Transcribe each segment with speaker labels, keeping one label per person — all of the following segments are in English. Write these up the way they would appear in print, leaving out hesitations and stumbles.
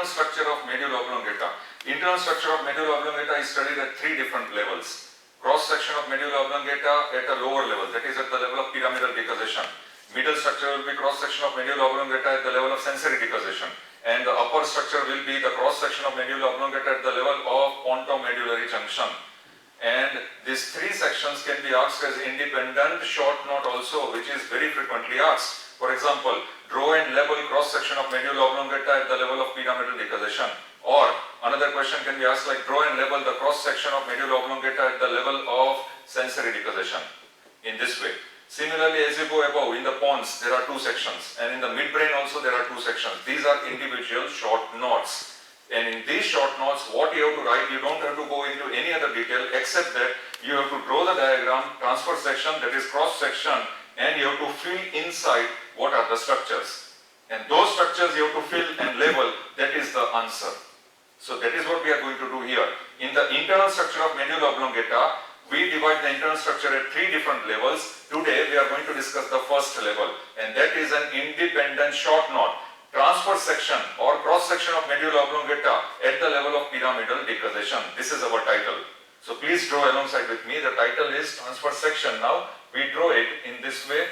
Speaker 1: internal structure of medulla oblongata. Internal structure of medulla oblongata is studied at 3 different levels. Cross section of medulla oblongata at a lower level, that is at the level of pyramidal decussation. Middle structure will be cross section of medulla oblongata at the level of sensory decussation, and the upper structure will be the cross section of medulla oblongata at the level of pontomedullary junction. And these 3 sections can be asked as independent short note also, which is very frequently asked. For example, draw and level cross section of medulla oblongata at the level of pyramidal decussation. Or another question can be asked like, draw and level the cross section of medulla oblongata at the level of sensory decussation. In this way. Similarly, as you go above, in the pons there are 2 sections, and in the midbrain also there are 2 sections. These are individual short notes. And in these short notes, what you have to write, you don't have to go into any other detail except that you have to draw the diagram, transfer section, that is cross section, and you have to fill inside what are the structures. And those structures you have to fill and label, that is the answer. So that is what we are going to do here. In the internal structure of medulla oblongata, we divide the internal structure at 3 different levels. Today we are going to discuss the first level, and that is an independent short note. Transfer section or cross section of medulla oblongata at the level of pyramidal decussation. This is our title. So please draw alongside with me. The title is transfer section. Now we draw it in this way.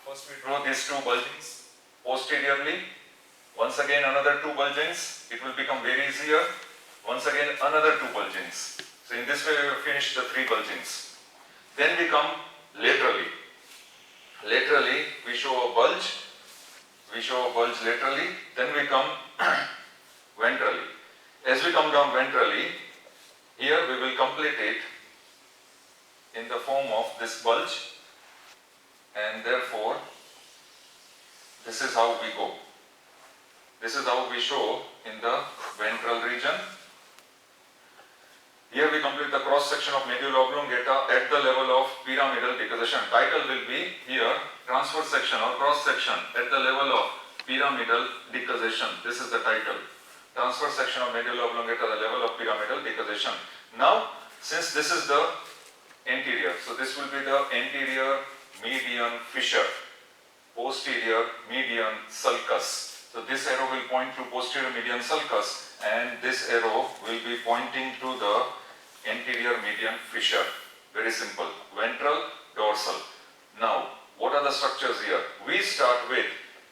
Speaker 1: First we draw these 2 bulgings posteriorly. Once again another 2 bulgings. It will become very easier. Once again another 2 bulgings. So in this way we have finished the 3 bulgings. Then we come laterally. Laterally we show a bulge. We show a bulge laterally, then we come ventrally. As we come down ventrally, here we will complete it in the form of this bulge, and therefore this is how we go. This is how we show in the ventral region. Here we complete the cross section of medulla oblongata at the level of pyramidal decussation. Title will be here transfer section or cross section at the level of pyramidal decussation. This is the title. Transfer section of medulla oblongata at the level of pyramidal decussation. Now, since this is the anterior, so this will be the anterior median fissure, posterior median sulcus. So this arrow will point to posterior median sulcus, and this arrow will be pointing to the anterior median fissure. Very simple. Ventral, dorsal. Now, what are the structures here? We start with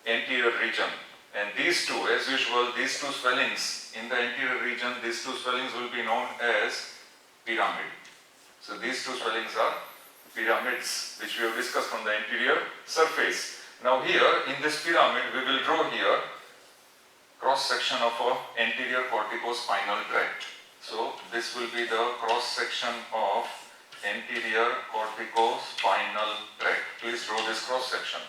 Speaker 1: anterior region, and these 2, as usual, these 2 swellings in the anterior region, these 2 swellings will be known as pyramid. So these 2 swellings are pyramids, which we have discussed on the anterior surface. Now here in this pyramid we will draw here cross section of a anterior corticospinal tract. So this will be the cross section of anterior corticospinal tract. Please draw this cross section.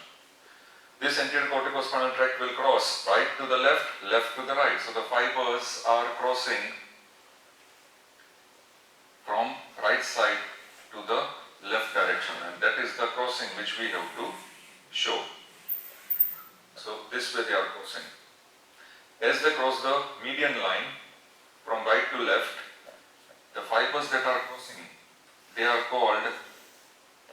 Speaker 1: This anterior corticospinal tract will cross right to the left, left to the right. So the fibers are crossing from right side to the left direction, and that is the crossing which we have to show. So this way they are crossing. As they cross the median line from right to left, the fibers that are crossing, they are called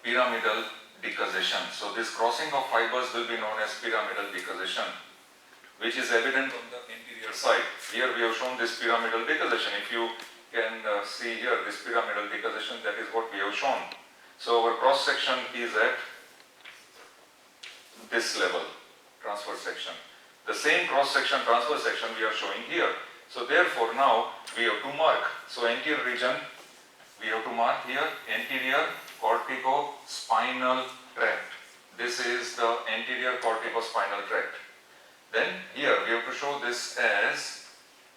Speaker 1: pyramidal decussation. So this crossing of fibers will be known as pyramidal decussation, which is evident on the anterior side. Here we have shown this pyramidal decussation. If you can see here this pyramidal decussation, that is what we have shown. So our cross section is at this level, transfer section. The same cross section, transfer section we are showing here. So therefore now we have to mark. So anterior region, we have to mark here anterior corticospinal tract. This is the anterior corticospinal tract. Then here we have to show this as,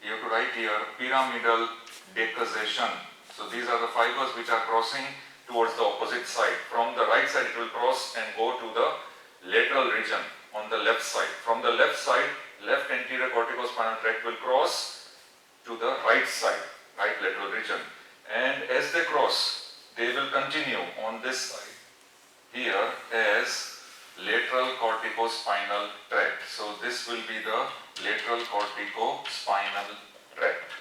Speaker 1: you have to write here pyramidal decussation. So these are the fibers which are crossing towards the opposite side. From the right side it will cross and go to the lateral region on the left side. From the left side, left anterior corticospinal tract will cross to the right side, right lateral region. And as they cross, they will continue on this side here as lateral corticospinal tract. So this will be the lateral corticospinal tract.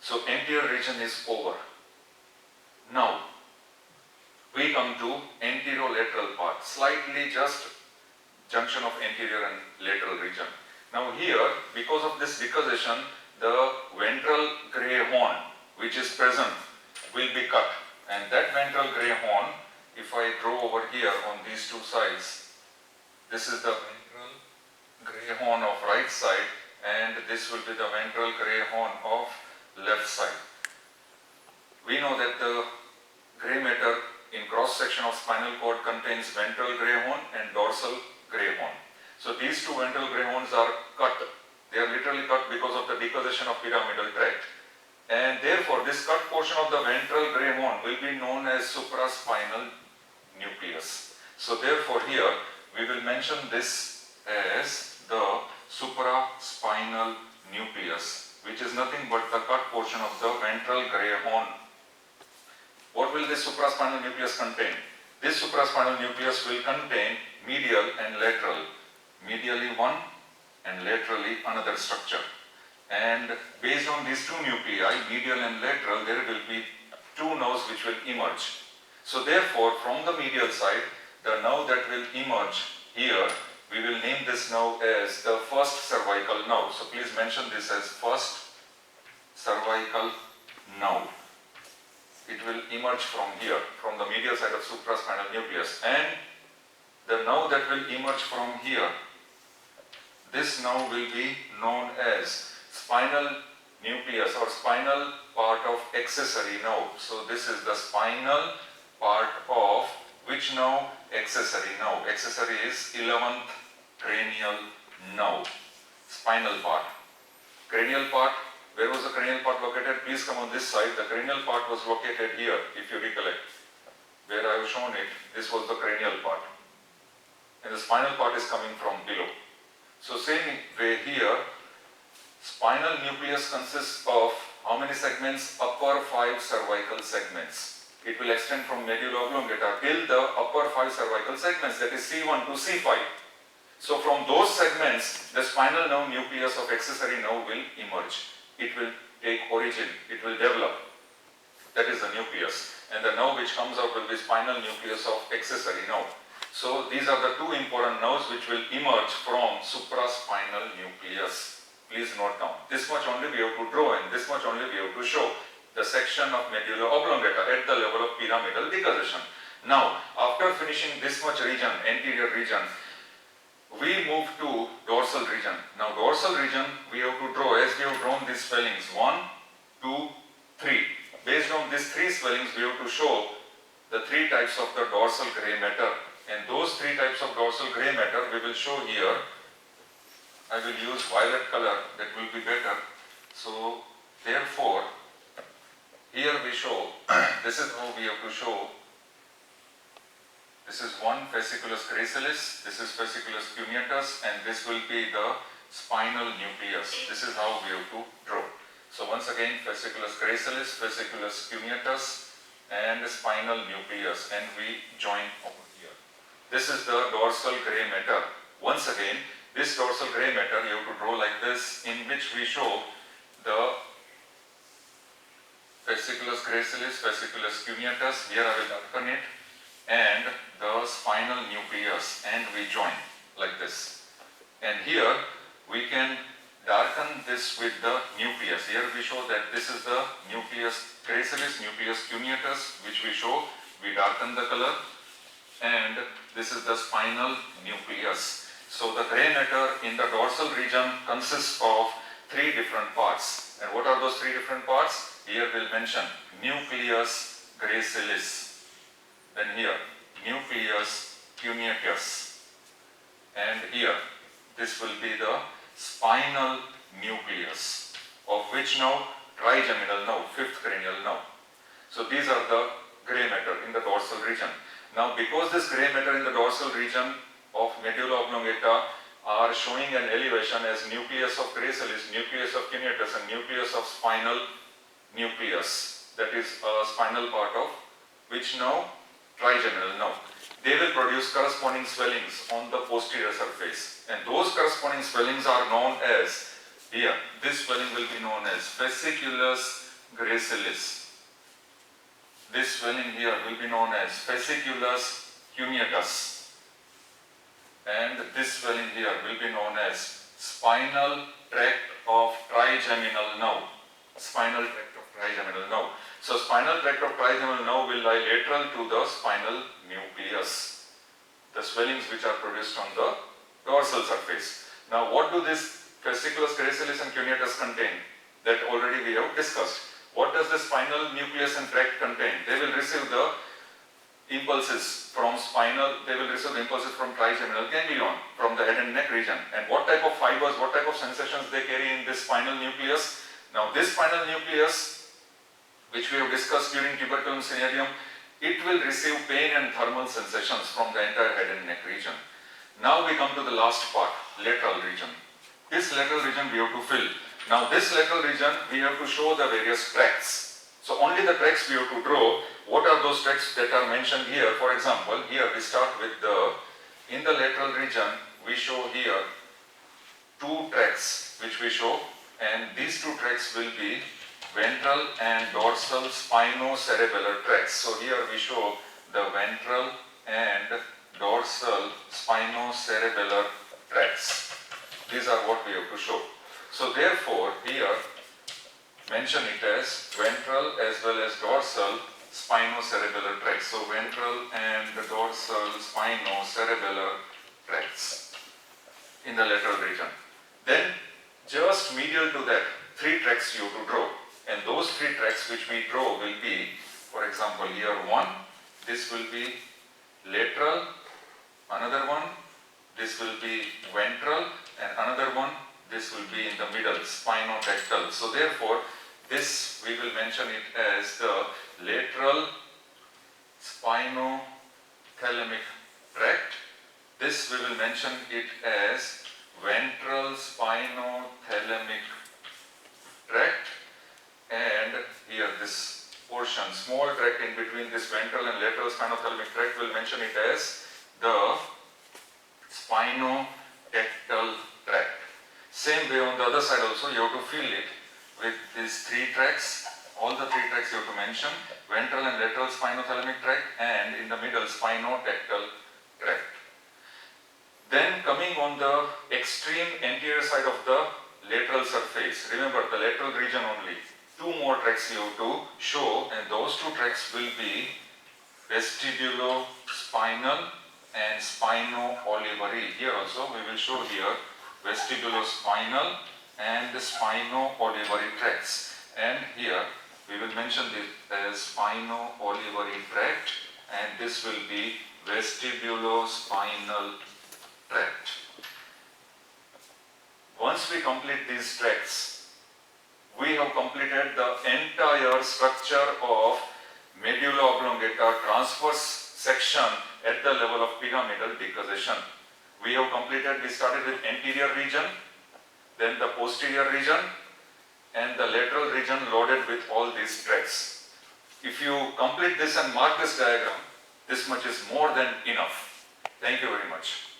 Speaker 1: So anterior region is over. Now we come to anterolateral part, slightly just junction of anterior and lateral region. Now here, because of this decussation, the ventral grey horn which is present will be cut, and that ventral grey horn, if I draw over here on these two sides, this is the ventral grey horn of right side and this will be the ventral grey horn of left side. We know that the grey matter in cross section of spinal cord contains ventral grey horn and dorsal grey horn. So these two ventral grey horns are cut. They are literally cut because of the decussation of pyramidal tract. And therefore this cut portion of the ventral grey horn will be known as supraspinal nucleus. So therefore here we will mention this as the supraspinal nucleus, which is nothing but the cut portion of the ventral grey horn. What will this supraspinal nucleus contain? This supraspinal nucleus will contain medial and lateral. Medially one and laterally another structure. And based on these two nuclei, medial and lateral, there will be two nerves which will emerge. So therefore, from the medial side, the nerve that will emerge here, we will name this nerve as the first cervical nerve. So please mention this as first cervical nerve. It will emerge from here, from the medial side of supraspinal nucleus. And the nerve that will emerge from here, this nerve will be known as spinal nucleus or spinal part of accessory nerve. So this is the spinal part of which nerve? Accessory nerve. Accessory is 11th cranial nerve. Spinal part. Cranial part. Where was the cranial part located? Please come on this side. The cranial part was located here, if you recollect. Where I have shown it, this was the cranial part. And the spinal part is coming from below. So same way here, spinal nucleus consists of how many segments? Upper 5 cervical segments. It will extend from medulla oblongata till the upper 5 cervical segments, that is C1 to C5. So from those segments, the spinal nerve nucleus of accessory nerve will emerge. It will take origin, it will develop. That is the nucleus. And the nerve which comes out will be spinal nucleus of accessory nerve. So these are the two important nerves which will emerge from supraspinal nucleus. Please note down. This much only we have to draw and this much only we have to show. The section of medulla oblongata at the level of pyramidal decussation. Now, after finishing this much region, anterior region, we move to dorsal region. Now, dorsal region we have to draw as we have drawn these swellings 1, 2, 3. Based on these three swellings, we have to show the three types of the dorsal grey matter. And those three types of dorsal grey matter we will show here. I will use violet color, that will be better. So, therefore, here we show, this is how we have to show. This is one fasciculus gracilis, this is fasciculus cuneatus, and this will be the spinal nucleus. This is how we have to draw. So once again, fasciculus gracilis, fasciculus cuneatus, and spinal nucleus, and we join over here. This is the dorsal grey matter. Once again, this dorsal grey matter you have to draw like this, in which we show the fasciculus gracilis, fasciculus cuneatus, here I will darken it, and the spinal nucleus, and we join like this. And here we can darken this with the nucleus. Here we show that this is the nucleus gracilis, nucleus cuneatus, which we show, we darken the color, and this is the spinal nucleus. So the grey matter in the dorsal region consists of three different parts. And what are those three different parts? Here we'll mention nucleus gracilis, then here nucleus cuneatus, and here this will be the spinal nucleus, of which now trigeminal nerve, fifth cranial nerve. So these are the grey matter in the dorsal region. Now because this grey matter in the dorsal region of medulla oblongata are showing an elevation as nucleus of gracilis, nucleus of cuneatus, and nucleus of spinal nucleus, that is a spinal part of which nerve? Trigeminal nerve. They will produce corresponding swellings on the posterior surface, and those corresponding swellings are known as, here, this swelling will be known as fasciculus gracilis. This swelling here will be known as fasciculus cuneatus, and this swelling here will be known as spinal tract of trigeminal nerve. Spinal tract of trigeminal nerve. So spinal tract of trigeminal nerve will lie lateral to the spinal nucleus. The swellings which are produced on the dorsal surface. Now what do this fasciculus, gracilis and cuneatus contain? That already we have discussed. What does the spinal nucleus and tract contain? They will receive the impulses from trigeminal ganglion, from the head and neck region. And what type of fibers, what type of sensations they carry in this spinal nucleus? Now this spinal nucleus, which we have discussed during tuberculum cinereum, it will receive pain and thermal sensations from the entire head and neck region. Now we come to the last part, lateral region. This lateral region we have to fill. Now this lateral region we have to show the various tracts. So only the tracts we have to draw. What are those tracts that are mentioned here? For example, here we start with in the lateral region we show here two tracts which we show, and these two tracts will be ventral and dorsal spinocerebellar tracts. So here we show the ventral and dorsal spinocerebellar tracts. These are what we have to show. So therefore here mention it as ventral as well as dorsal spinocerebellar tracts. So ventral and dorsal spinocerebellar tracts in the lateral region. Then just medial to that, three tracts you have to draw. And those three tracts which we draw will be, for example, here one, this will be lateral, another one, this will be ventral, and another one, this will be in the middle, spinotactal. So therefore, this we will mention it as the lateral spinothalamic tract. This we will mention it as ventral spinothalamic tract, and here this portion, small tract in between this ventral and lateral spinothalamic tract, will mention it as the spinotactal tract. Same way on the other side also you have to fill it with these three tracts. All the three tracts you have to mention, ventral and lateral spinothalamic tract, and in the middle spinotactal tract. Then coming on the extreme anterior side of the lateral surface, remember the lateral region only, two more tracts you have to show, and those two tracts will be vestibulospinal and spino-olivary. Here also we will show here vestibulospinal and the spino-olivary tracts, and here we will mention this as spino-olivary tract, and this will be vestibulospinal tract. Once we complete these tracts, we have completed the entire structure of medulla oblongata transverse section at the level of pyramidal decussation. We have completed, we started with anterior region, then the posterior region, and the lateral region loaded with all these tracts. If you complete this and mark this diagram, this much is more than enough. Thank you very much.